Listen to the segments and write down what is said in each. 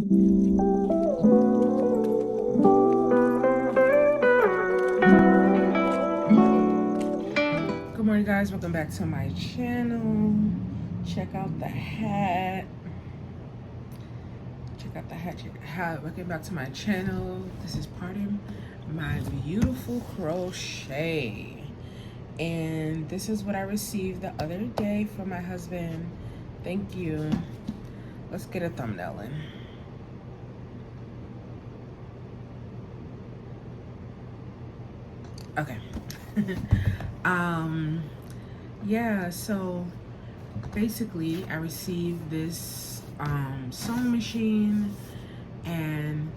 Good morning, guys. Welcome back to my channel. Check out the hat. Check out the hat. Welcome back to my channel. This is part of my beautiful crochet. And this is what I received the other day from my husband. Thank you. Let's get a thumbnail in. Okay. Yeah, so basically I received this sewing machine, and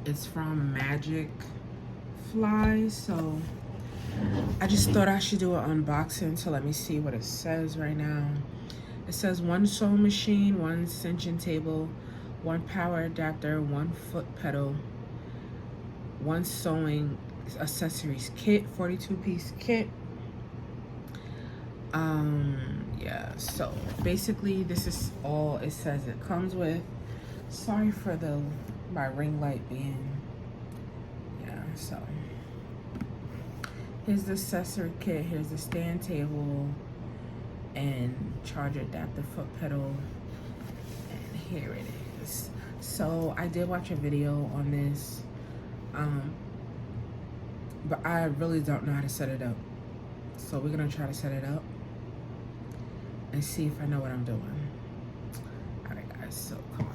it's from Magic Fly. So I just thought I should do an unboxing. So let me see what it says right now. It says 1 sewing machine, 1 cinching table, 1 power adapter, 1 foot pedal, 1 sewing accessories kit, 42-piece kit. Yeah, so basically this is all it says it comes with. Sorry for my ring light being, yeah. So here's the accessory kit, here's the stand table and charger adapter, foot pedal, and here it is. So I did watch a video on this, but I really don't know how to set it up. So we're gonna try to set it up and see if I know what I'm doing. All right, guys, so come on.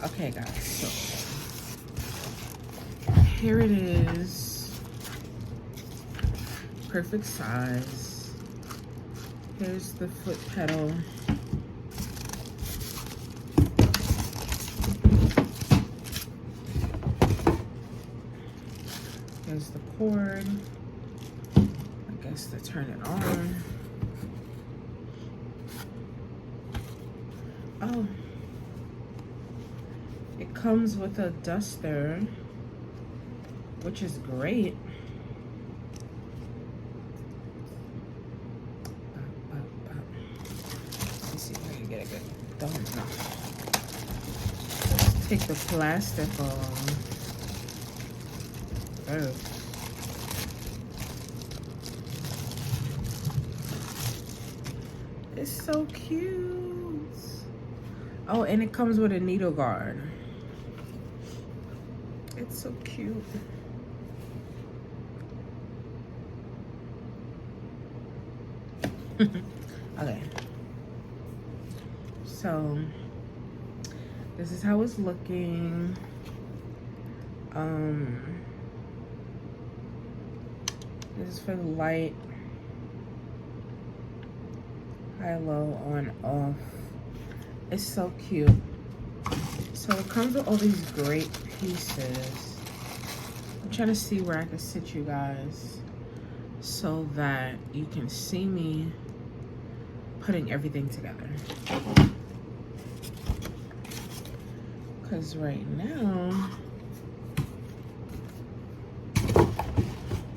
Okay, guys, so here it is, perfect size. Here's the foot pedal. Here's the cord, I guess, to turn it on. Oh, it comes with a duster, which is great. Let me see if I can get a good thumbs up. Take the plastic off. Oh. It's so cute. Oh, and it comes with a needle guard. It's so cute. Okay. So this is how it's looking. This is for the light. High, low, on, off. It's so cute. So it comes with all these great pieces. I'm trying to see where I can sit you guys so that you can see me putting everything together. Because right now,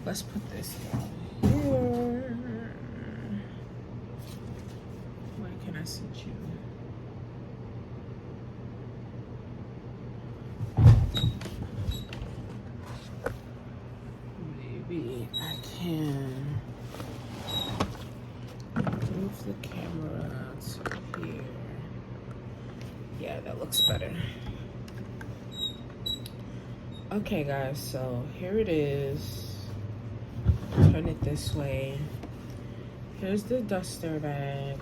let's put this down here. Where can I sit you? Maybe I can move the camera to here. Yeah, that looks better. Okay, guys, so here it is. Turn it this way. Here's the duster bag.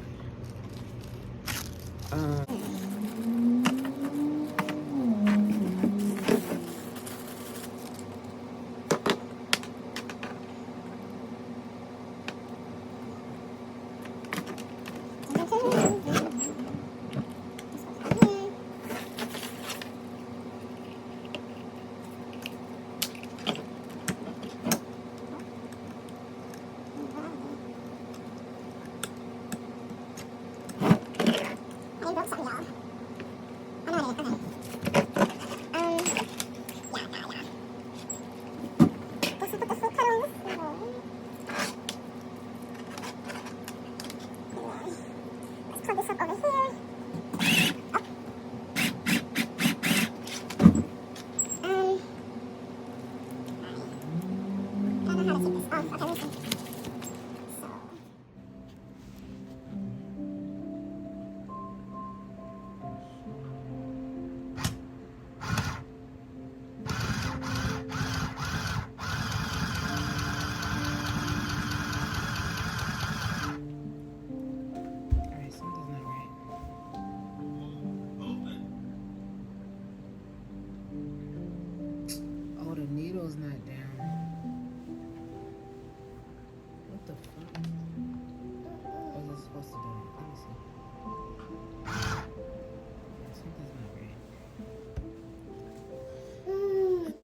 Plug this up over here. I don't know how to take this off. Okay, let me see.